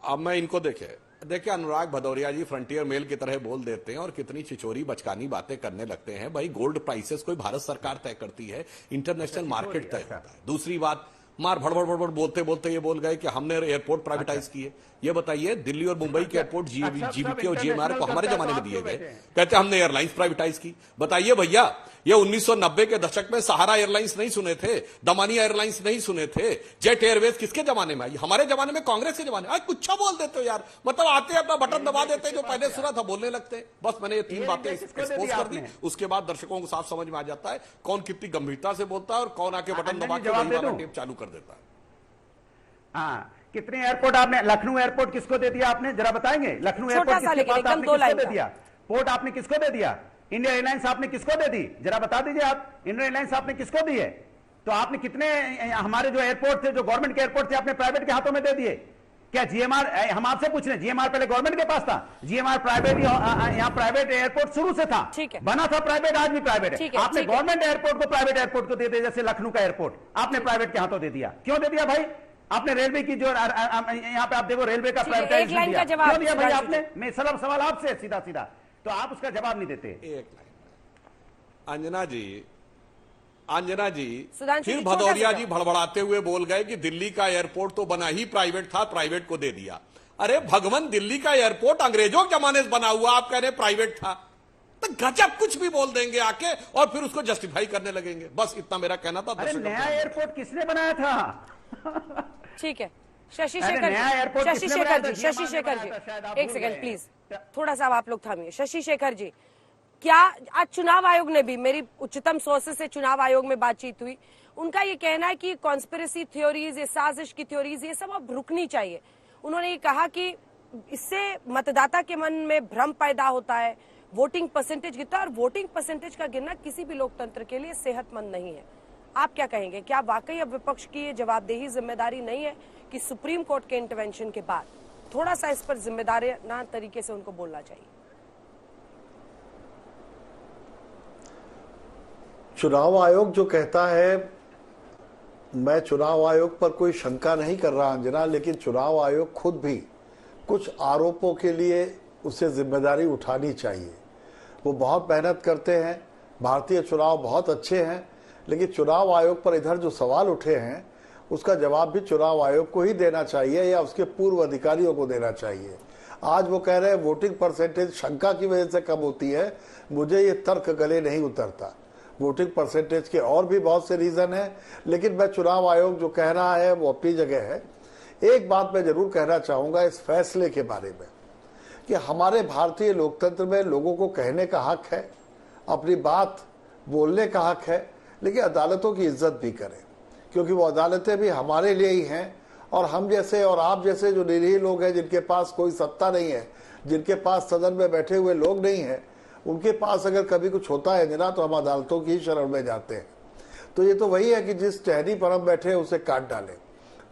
अब मैं इनको देखिए अनुराग भदौरिया जी फ्रंटियर मेल की तरह बोल देते हैं और कितनी छिचोरी बचकानी बातें करने लगते हैं। भाई, गोल्ड प्राइसेस कोई भारत सरकार तय करती है, इंटरनेशनल मार्केट तय होता है। दूसरी बात, मार भड़बड़ बोलते बोलते ये बोल गए कि हमने एयरपोर्ट प्राइवेटाइज किए। ये बताइए, दिल्ली और मुंबई के एयरपोर्ट जीबीके और जीएमआर को हमारे जमाने में दिए गए, कहते हमने एयरलाइंस प्राइवेटाइज की। बताइए भैया, ये 1990 के दशक में सहारा एयरलाइंस नहीं सुने थे, दमानिया एयरलाइंस नहीं सुने थे, जेट एयरवेज किसके जमाने में आई? हमारे जमाने में, कांग्रेस के जमाने में। आज कुछ बोल देते हो यार, मतलब आते अपना बटन दबा देते हैं, जो पहले सुना था बोलने लगते हैं। बस मैंने ये 3 बातें एक्सपोज कर दी, उसके बाद दर्शकों को साफ समझ में आ जाता है कौन कितनी गंभीरता से बोलता है और कौन आके बटन दबा के टेप चालू कर देता है। हाँ, कितने एयरपोर्ट आपने? लखनऊ एयरपोर्ट किसको दे दिया आपने, जरा बताएंगे? लखनऊ एयरपोर्ट किसको दे दिया? पोर्ट आपने किसको दे दिया? इंडिया एयरलाइंस आपने किसको दे दी? जरा बता दीजिए आप। इंडिया एयरलाइंस आपने किसको दी है? तो आपने कितने हमारे जो एयरपोर्ट थे, जो गवर्नमेंट के एयरपोर्ट थे, आपने प्राइवेट के हाथों में दे दिए क्या? जीएमआर, हम आपसे पूछ रहे हैं, जीएमआर पहले गवर्नमेंट के पास था, जीएमआर प्राइवेट, यहाँ प्राइवेट एयरपोर्ट शुरू से था, बना था प्राइवेट, आज भी प्राइवेट है। आपने गवर्नमेंट एयरपोर्ट को प्राइवेट एयरपोर्ट को दे दिया, जैसे लखनऊ का एयरपोर्ट आपने प्राइवेट के हाथों दे दिया। क्यों दे दिया भाई? आपने रेलवे की जो यहाँ पे आप देखो, रेलवे का प्राइवेटाइज क्यों दिया भाई आपने? मैं सवाल आपसे सीधा सीधा, तो आप उसका जवाब नहीं देते। एक लाइन, अंजना जी फिर भदौरिया जी भड़बड़ाते हुए बोल गए कि दिल्ली का एयरपोर्ट तो बना ही प्राइवेट था, प्राइवेट को दे दिया। अरे भगवान, दिल्ली का एयरपोर्ट अंग्रेजों के जमाने से बना हुआ, आप कह रहे प्राइवेट था? तो गजब कुछ भी बोल देंगे आके और फिर उसको जस्टिफाई करने लगेंगे। बस इतना मेरा कहना था। अरे नया एयरपोर्ट किसने बनाया था? ठीक है, शशि शेखर जी, शशि शेखर जी, एक सेकंड प्लीज, थोड़ा सा आप लोग थामिए। शशि शेखर जी, क्या आज चुनाव आयोग ने भी, मेरी उच्चतम सोर्सेस से चुनाव आयोग में बातचीत हुई, उनका ये कहना है कि कॉन्स्पिरेसी थ्योरीज, ये साजिश की थ्योरीज, ये सब अब रुकनी चाहिए। उन्होंने ये कहा कि इससे मतदाता के मन में भ्रम पैदा होता है, वोटिंग परसेंटेज गिरता है, और वोटिंग परसेंटेज का गिरना किसी भी लोकतंत्र के लिए सेहतमंद नहीं है। आप क्या कहेंगे, क्या वाकई अब विपक्ष की ये जवाबदेही जिम्मेदारी नहीं है कि सुप्रीम कोर्ट के इंटरवेंशन के बाद थोड़ा सा इस पर जिम्मेदाराना तरीके से उनको बोलना चाहिए? चुनाव आयोग जो कहता है, मैं चुनाव आयोग पर कोई शंका नहीं कर रहा अंजना, लेकिन चुनाव आयोग खुद भी कुछ आरोपों के लिए उसे जिम्मेदारी उठानी चाहिए। वो बहुत मेहनत करते हैं, भारतीय चुनाव बहुत अच्छे हैं, लेकिन चुनाव आयोग पर इधर जो सवाल उठे हैं उसका जवाब भी चुनाव आयोग को ही देना चाहिए या उसके पूर्व अधिकारियों को देना चाहिए। आज वो कह रहे हैं वोटिंग परसेंटेज शंका की वजह से कम होती है, मुझे ये तर्क गले नहीं उतरता। वोटिंग परसेंटेज के और भी बहुत से रीजन हैं, लेकिन मैं चुनाव आयोग जो कह रहा है वो अपनी जगह है। एक बात मैं जरूर कहना चाहूंगा इस फैसले के बारे में कि हमारे भारतीय लोकतंत्र में लोगों को कहने का हक है, अपनी बात बोलने का हक है, लेकिन अदालतों की इज्जत भी करें, क्योंकि वो अदालतें भी हमारे लिए ही हैं। और हम जैसे और आप जैसे जो निरीह लोग हैं, जिनके पास कोई सत्ता नहीं है, जिनके पास सदन में बैठे हुए लोग नहीं हैं, उनके पास अगर कभी कुछ होता है ना, तो हम अदालतों की ही शरण में जाते हैं। तो ये तो वही है कि जिस टहनी पर हम बैठे हैं उसे काट डालें।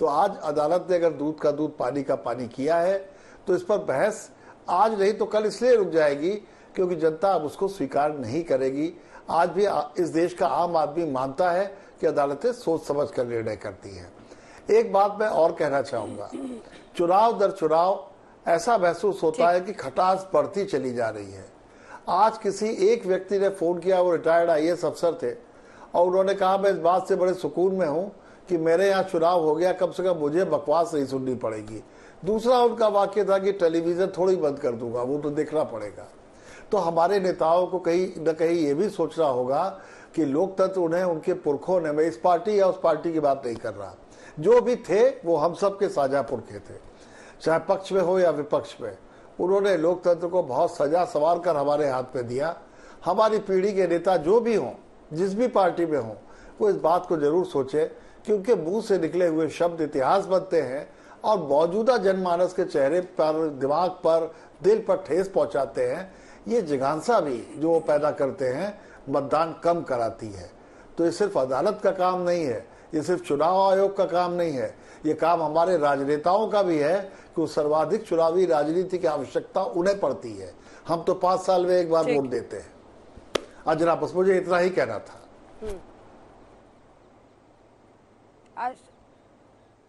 तो आज अदालत ने अगर दूध का दूध पानी का पानी किया है, तो इस पर बहस आज नहीं तो कल इसलिए रुक जाएगी क्योंकि जनता अब उसको स्वीकार नहीं करेगी। आज भी इस देश का आम आदमी मानता है कि अदालतें सोच समझ कर निर्णय करती हैं। एक बात मैं और कहना चाहूंगा, चुनाव दर चुनाव ऐसा महसूस होता है कि खटास बढ़ती चली जा रही है। आज किसी एक व्यक्ति ने फोन किया, वो रिटायर्ड IAS अफसर थे, और उन्होंने कहा मैं इस बात से बड़े सुकून में हूं कि मेरे यहाँ चुनाव हो गया, कम से कम मुझे बकवास नहीं सुननी पड़ेगी। दूसरा उनका वाक्य था कि टेलीविजन थोड़ी बंद कर दूंगा, वो तो देखना पड़ेगा। तो हमारे नेताओं को कहीं न कहीं ये भी सोचना होगा कि लोकतंत्र उन्हें उनके पुरखों ने, मैं इस पार्टी या उस पार्टी की बात नहीं कर रहा, जो भी थे वो हम सब के साझा पुरखे थे, चाहे पक्ष में हो या विपक्ष में। उन्होंने लोकतंत्र को बहुत सजा संवार कर हमारे हाथ में दिया। हमारी पीढ़ी के नेता जो भी हों, जिस भी पार्टी में हों, वो इस बात को जरूर सोचे कि उनके मुंह से निकले हुए शब्द इतिहास बनते हैं और मौजूदा जनमानस के चेहरे पर, दिमाग पर, दिल पर ठेस पहुंचाते हैं। ये जिज्ञासा भी जो वो पैदा करते हैं मतदान कम कराती है। तो ये सिर्फ अदालत का काम नहीं है, ये सिर्फ चुनाव आयोग का काम नहीं है, ये काम हमारे राजनेताओं का भी है कि सर्वाधिक चुनावी राजनीति की आवश्यकता उन्हें पड़ती है। हम तो 5 साल में एक बार वोट देते हैं। अंजना, बस मुझे इतना ही कहना था।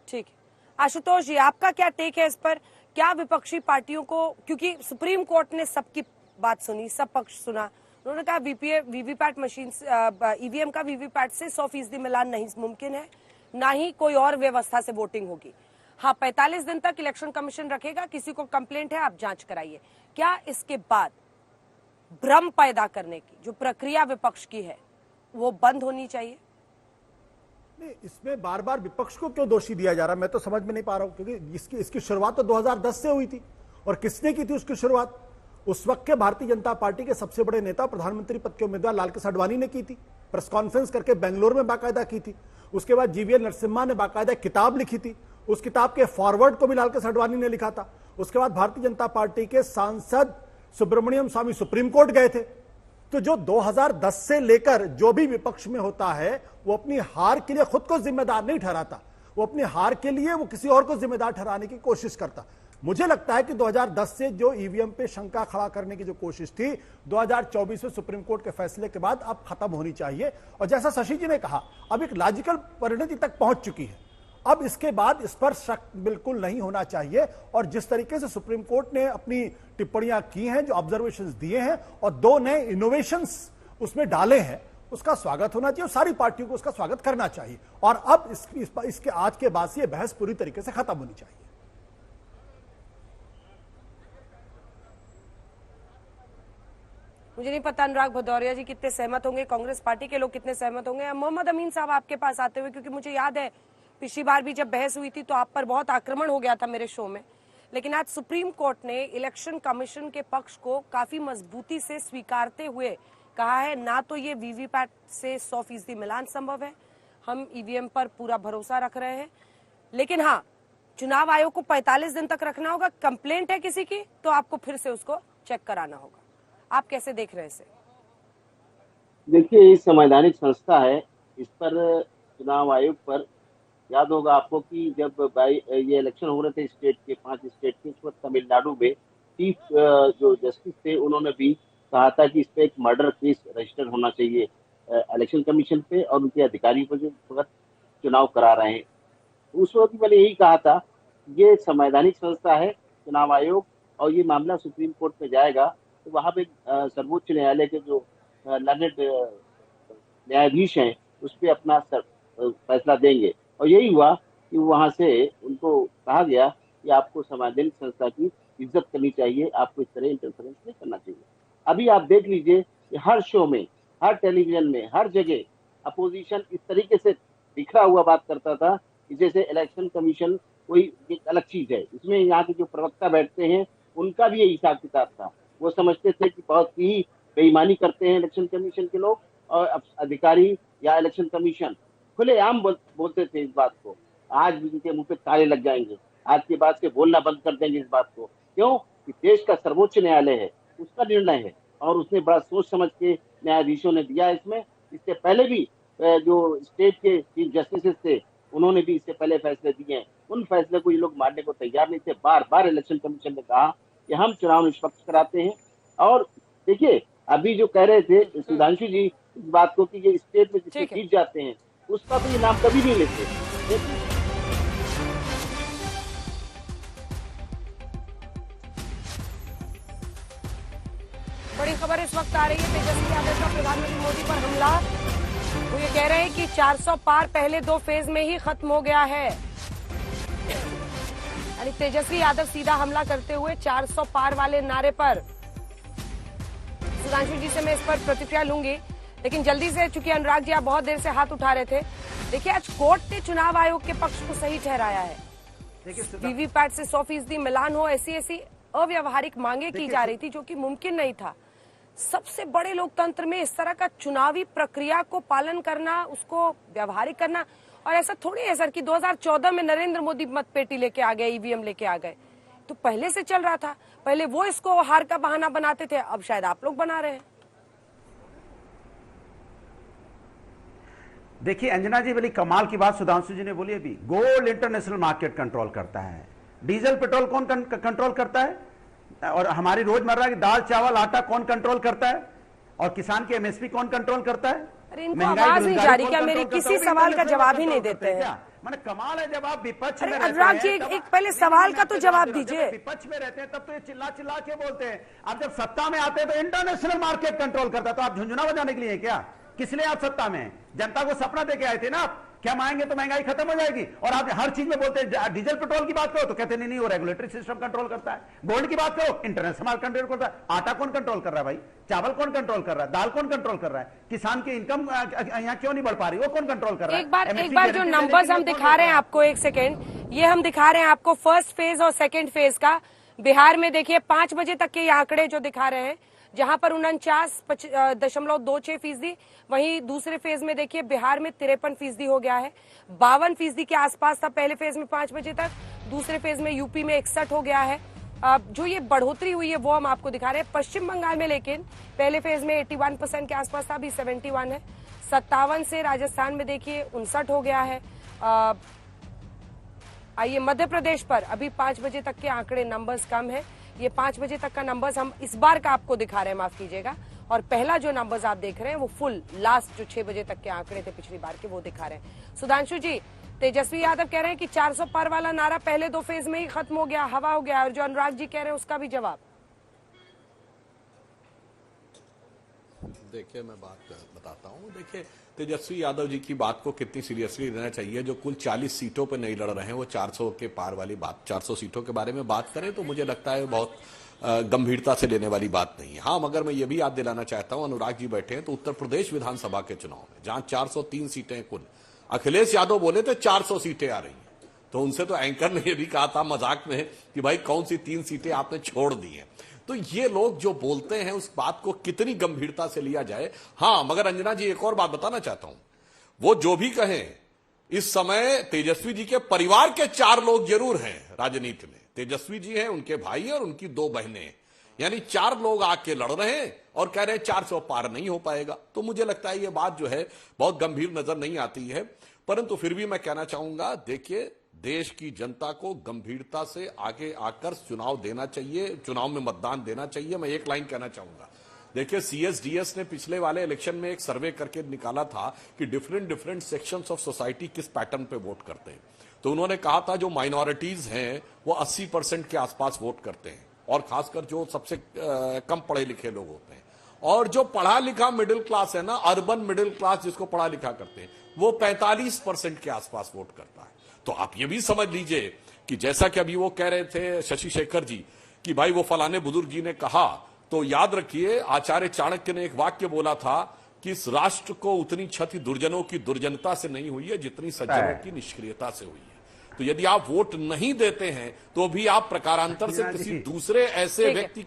ठीक है आशुतोष जी, आपका क्या टेक है इस पर? क्या विपक्षी पार्टियों को, क्योंकि सुप्रीम कोर्ट ने सबकी बात सुनी, सब पक्ष सुना, उन्होंने कहा वीवीपैट मशीन, ईवीएम का वीवीपैट से 100% मिलान नहीं मुमकिन है, ना ही कोई और व्यवस्था से वोटिंग होगी। हाँ, 45 दिन तक इलेक्शन कमीशन रखेगा, किसी को कंप्लेंट है आप जांच कराइए। क्या इसके बाद भ्रम पैदा करने की जो प्रक्रिया विपक्ष की है वो बंद होनी चाहिए? नहीं, इसमें बार बार विपक्ष को क्यों दोषी दिया जा रहा है, मैं तो समझ में नहीं पा रहा हूं। क्योंकि इसकी शुरुआत तो 2010 से हुई थी, और किसने की थी उसकी शुरुआत? उस वक्त के भारतीय जनता पार्टी के सबसे बड़े नेता, प्रधानमंत्री पद के उम्मीदवार लाल कृष्ण आडवाणी ने की थी। प्रेस कॉन्फ्रेंस करके बेंगलोर में बाकायदा की थी। उसके बाद GVL नरसिम्हा ने बाकायदा किताब लिखी थी, उस किताब के फॉरवर्ड को भी लाल कृष्ण आडवाणी ने लिखा था। उसके बाद भारतीय जनता पार्टी के सांसद सुब्रमण्यम स्वामी सुप्रीम कोर्ट गए थे। तो जो 2010 से लेकर जो भी विपक्ष में होता है, वो अपनी हार के लिए खुद को जिम्मेदार नहीं ठहराता, वो अपनी हार के लिए वो किसी और को जिम्मेदार ठहराने की कोशिश करता। मुझे लगता है कि 2010 से जो ईवीएम पे शंका खड़ा करने की जो कोशिश थी, 2024 में सुप्रीम कोर्ट के फैसले के बाद अब खत्म होनी चाहिए। और जैसा शशि जी ने कहा, अब एक लॉजिकल परिणति तक पहुंच चुकी है। अब इसके बाद इस पर शक बिल्कुल नहीं होना चाहिए। और जिस तरीके से सुप्रीम कोर्ट ने अपनी टिप्पणियां की हैं, जो ऑब्जर्वेशंस दिए हैं और 2 नए इनोवेशंस उसमें डाले हैं, उसका स्वागत होना चाहिए और सारी पार्टियों को उसका स्वागत करना चाहिए। और अब इसके आज के बाद से यह बहस पूरी तरीके से खत्म होनी चाहिए। मुझे नहीं पता अनुराग भदौरिया जी कितने सहमत होंगे, कांग्रेस पार्टी के लोग कितने सहमत होंगे। मोहम्मद अमीन साहब, आपके पास आते हुए, क्योंकि मुझे याद है पिछली बार भी जब बहस हुई थी तो आप पर बहुत आक्रमण हो गया था मेरे शो में, लेकिन आज सुप्रीम कोर्ट ने इलेक्शन कमीशन के पक्ष को काफी मजबूती से स्वीकारते हुए कहा है, ना तो ये वीवीपैट से 100% मिलान संभव है, हम ईवीएम पर पूरा भरोसा रख रहे हैं, लेकिन हाँ, चुनाव आयोग को 45 दिन तक रखना होगा। कंप्लेंट है किसी की तो आपको फिर से उसको चेक कराना होगा। आप कैसे देख रहे हैं इसे? देखिए, ये संवैधानिक संस्था है इस पर चुनाव आयोग पर याद होगा आपको कि जब ये इलेक्शन हो रहे थे स्टेट के 5 स्टेट के, उस वक्त तमिलनाडु में चीफ जो जस्टिस थे उन्होंने भी कहा था कि इस पे एक मर्डर केस रजिस्टर होना चाहिए इलेक्शन कमीशन पे और उनके अधिकारियों पर जो वक्त चुनाव करा रहे हैं। उस वक्त मैंने यही कहा था ये संवैधानिक संस्था है चुनाव आयोग, और ये मामला सुप्रीम कोर्ट में जाएगा तो वहां पे सर्वोच्च न्यायालय के जो लर्नेड न्यायाधीश हैं उस पर अपना फैसला देंगे। और यही हुआ कि वहां से उनको कहा गया कि आपको संवैधानिक संस्था की इज्जत करनी चाहिए, आपको इस तरह इंटरफेरेंस नहीं करना चाहिए। अभी आप देख लीजिए कि हर शो में, हर टेलीविजन में, हर जगह अपोजिशन इस तरीके से बिखरा हुआ बात करता था कि जैसे इलेक्शन कमीशन कोई एक अलग चीज है। इसमें यहाँ के जो प्रवक्ता बैठते हैं उनका भी ये हिसाब किताब था। वो समझते थे कि बहुत ही बेईमानी करते हैं इलेक्शन कमीशन के लोग, और अधिकारी या इलेक्शन कमीशन खुलेआम बोलते थे इस बात को। आज भी इनके मुंह पे ताले लग जाएंगे, आज के बाद से बोलना बंद कर देंगे इस बात को। क्यों? कि देश का सर्वोच्च न्यायालय है, उसका निर्णय है, और उसने बड़ा सोच समझ के न्यायाधीशों ने दिया इसमें। इससे पहले भी जो स्टेट के चीफ जस्टिस थे उन्होंने भी इससे पहले फैसले दिए हैं। उन फैसले को ये लोग मानने को तैयार नहीं थे। बार बार इलेक्शन कमीशन ने कहा कि हम चुनाव निष्पक्ष कराते हैं। और देखिए अभी जो कह रहे थे सुधांशु जी इस बात को कि ये स्टेट में जिससे जीत जाते हैं उसका तो ये नाम कभी नहीं लेते। बड़ी खबर इस वक्त आ रही है, तेजस्वी यादव का प्रधानमंत्री मोदी पर हमला। वो ये कह रहे हैं कि 400 पार पहले 2 फेज में ही खत्म हो गया है। यानी तेजस्वी यादव सीधा हमला करते हुए 400 पार वाले नारे पर। सुधांशु जी से मैं इस पर प्रतिक्रिया लूंगी, लेकिन जल्दी से, चूंकि अनुराग जी आप बहुत देर से हाथ उठा रहे थे, देखिए आज कोर्ट ने चुनाव आयोग के पक्ष को सही ठहराया है। वीवीपैट से 100% मिलान हो, ऐसी अव्यवहारिक मांगे की जा रही थी जो कि मुमकिन नहीं था। सबसे बड़े लोकतंत्र में इस तरह का चुनावी प्रक्रिया को पालन करना, उसको व्यवहारिक करना, और ऐसा थोड़ी है सर कि 2014 में नरेंद्र मोदी मतपेटी लेके आ गए, ईवीएम लेके आ गए, तो पहले से चल रहा था। पहले वो इसको हार का बहाना बनाते थे, अब शायद आप लोग बना रहे हैं। देखिए अंजना जी, बड़ी कमाल की बात सुधांशु जी ने बोली अभी। गोल्ड इंटरनेशनल मार्केट कंट्रोल करता है, डीजल पेट्रोल कौन कंट्रोल करता है, और हमारी रोजमर्रा की दाल चावल आटा कौन कंट्रोल करता है, और किसान की एमएसपी कौन कंट्रोल करता है। अरे इनको आवाज नहीं जा रही क्या? मेरे किसी सवाल का जवाब ही नहीं देते हैं। मैंने कमाल है, जब आप विपक्ष में अनुराग जी एक पहले सवाल का तो जवाब दीजिए। विपक्ष में रहते हैं तब तो ये चिल्ला चिल्ला के बोलते हैं, आप जब सत्ता में आते हैं तो इंटरनेशनल मार्केट कंट्रोल करता है। तो आप झुंझुना बजाने के लिए क्या? किस लिए आप सत्ता में? जनता को सपना देके आए थे ना आप, क्या मांगेंगे तो महंगाई खत्म हो जाएगी, और आप हर चीज में बोलते हैं। डीजल पेट्रोल की बात करो तो कहते नहीं वो रेगुलेटरी सिस्टम कंट्रोल करता है। गोल्ड की बात करो इंटरनेशनल मार्केट कंट्रोल करता है। आटा कौन कंट्रोल कर रहा है भाई? चावल कौन कंट्रोल कर रहा है? दाल कौन कंट्रोल कर रहा है? किसान की इनकम यहाँ क्यों नहीं बढ़ पा रही, वो कौन कंट्रोल कर रहा है? एक बार जो नंबर्स हम दिखा रहे हैं आपको, 1 सेकेंड, ये हम दिखा रहे हैं आपको फर्स्ट फेज और सेकेंड फेज का। बिहार में देखिए 5 बजे तक के ये आंकड़े जो दिखा रहे हैं, जहां पर 49.26%, वहीं दूसरे फेज में देखिए बिहार में 53% हो गया है। 52% के आसपास था पहले फेज में 5 बजे तक, दूसरे फेज में यूपी में 61 हो गया है। जो ये बढ़ोतरी हुई है वो हम आपको दिखा रहे हैं। पश्चिम बंगाल में लेकिन पहले फेज में 81% के आसपास था, अभी 71 है। 57 से राजस्थान में देखिए 59 हो गया है। आइए मध्य प्रदेश पर अभी 5 बजे तक के आंकड़े, नंबर्स कम है। ये 5 बजे तक का नंबर्स हम इस बार का आपको दिखा रहे हैं, माफ कीजिएगा। और पहला जो नंबर्स आप देख रहे हैं वो फुल लास्ट जो 6 बजे तक के आंकड़े थे पिछली बार के, वो दिखा रहे हैं। सुधांशु जी, तेजस्वी यादव कह रहे हैं कि 400 पार वाला नारा पहले 2 फेज में ही खत्म हो गया, हवा हो गया, और जो अनुराग जी कह रहे हैं उसका भी जवाब। देखिए मैं बात बताता हूं। देखिए तेजस्वी यादव जी की बात को कितनी सीरियसली लेना चाहिए। जो कुल 40 सीटों पर नहीं लड़ रहे हैं, वो 400 के पार वाली बात, 400 सीटों के बारे में बात करें तो मुझे लगता है बहुत गंभीरता से लेने वाली बात नहीं है। हाँ, मगर मैं ये भी याद दिलाना चाहता हूं, अनुराग जी बैठे हैं तो उत्तर प्रदेश विधानसभा के चुनाव में जहां 403 सीटें कुल, अखिलेश यादव बोले थे 400 सीटें आ रही हैं, तो उनसे तो एंकर ने यह भी कहा था मजाक में कि भाई कौन सी 3 सीटें आपने छोड़ दी हैं। तो ये लोग जो बोलते हैं उस बात को कितनी गंभीरता से लिया जाए। हाँ, मगर अंजना जी एक और बात बताना चाहता हूं, वो जो भी कहें, इस समय तेजस्वी जी के परिवार के 4 लोग जरूर हैं राजनीति में। तेजस्वी जी हैं, उनके भाई और उनकी 2 बहनें, यानी 4 लोग आके लड़ रहे हैं और कह रहे हैं 400 पार नहीं हो पाएगा। तो मुझे लगता है ये बात जो है बहुत गंभीर नजर नहीं आती है। परंतु फिर भी मैं कहना चाहूंगा, देखिए देश की जनता को गंभीरता से आगे आकर चुनाव देना चाहिए, चुनाव में मतदान देना चाहिए। मैं एक लाइन कहना चाहूंगा, देखिए CSDS ने पिछले वाले इलेक्शन में एक सर्वे करके निकाला था कि डिफरेंट सेक्शंस ऑफ सोसाइटी किस पैटर्न पे वोट करते हैं। तो उन्होंने कहा था जो माइनॉरिटीज हैं वो 80% के आसपास वोट करते हैं, और खासकर जो सबसे कम पढ़े लिखे लोग होते हैं। और जो पढ़ा लिखा मिडिल क्लास है ना, अर्बन मिडिल क्लास जिसको पढ़ा लिखा करते हैं, वो 45% के आसपास वोट करता है। तो आप ये भी समझ लीजिए कि जैसा कि अभी वो कह रहे थे शशि शेखर जी कि भाई वो फलाने बुजुर्ग जी ने कहा, तो याद रखिए आचार्य चाणक्य ने एक वाक्य बोला था कि इस राष्ट्र को उतनी क्षति दुर्जनों की दुर्जनता से नहीं हुई है जितनी सज्जनों की निष्क्रियता से हुई है। तो यदि आप वोट नहीं देते हैं तो भी आप प्रकारांतर से किसी दूसरे ऐसे व्यक्ति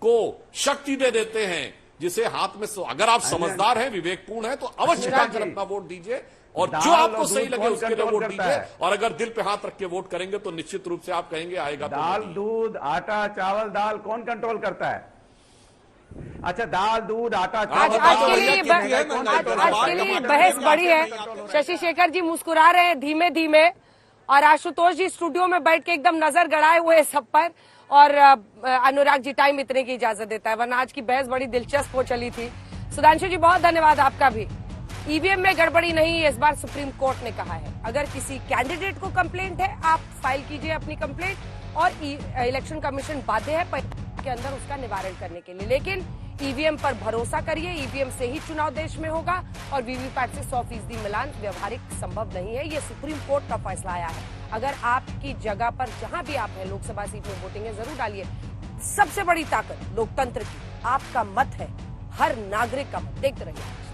को शक्ति दे देते हैं जिसे हाथ में, अगर आप समझदार हैं, विवेकपूर्ण हैं, तो अवश्य जाकर अपना वोट दीजिए और जो आपको सही लगे उसके लिए वोट दीजिए। और अगर दिल पे हाथ रख के वोट करेंगे तो निश्चित रूप से आप कहेंगे आएगा। दाल, दूध, आटा, चावल, दाल कौन कंट्रोल करता है? अच्छा, दाल, दूध, आटा, आज के लिए बहस बड़ी है। शशि शेखर जी मुस्कुरा रहे हैं धीमे धीमे, और आशुतोष जी स्टूडियो में बैठ के एकदम नजर गड़ाए हुए सब पर, और अनुराग जी टाइम इतने की इजाजत देता है, वरना आज की बहस बड़ी दिलचस्प हो चली थी। सुधांशु जी बहुत धन्यवाद आपका भी। ईवीएम में गड़बड़ी नहीं है इस बार, सुप्रीम कोर्ट ने कहा है। अगर किसी कैंडिडेट को कंप्लेंट है, आप फाइल कीजिए अपनी कंप्लेंट, और इलेक्शन कमीशन बाध्य है के अंदर उसका निवारण करने के लिए। लेकिन ईवीएम पर भरोसा करिए, ईवीएम से ही चुनाव देश में होगा, और वीवीपैट से 100% मिलान व्यवहारिक संभव नहीं है। ये सुप्रीम कोर्ट का फैसला आया है। अगर आपकी जगह पर जहां भी आप हैं लोकसभा सीट में वोटिंग है, जरूर डालिए। सबसे बड़ी ताकत लोकतंत्र की आपका मत है, हर नागरिक का मत। देखते रहिए।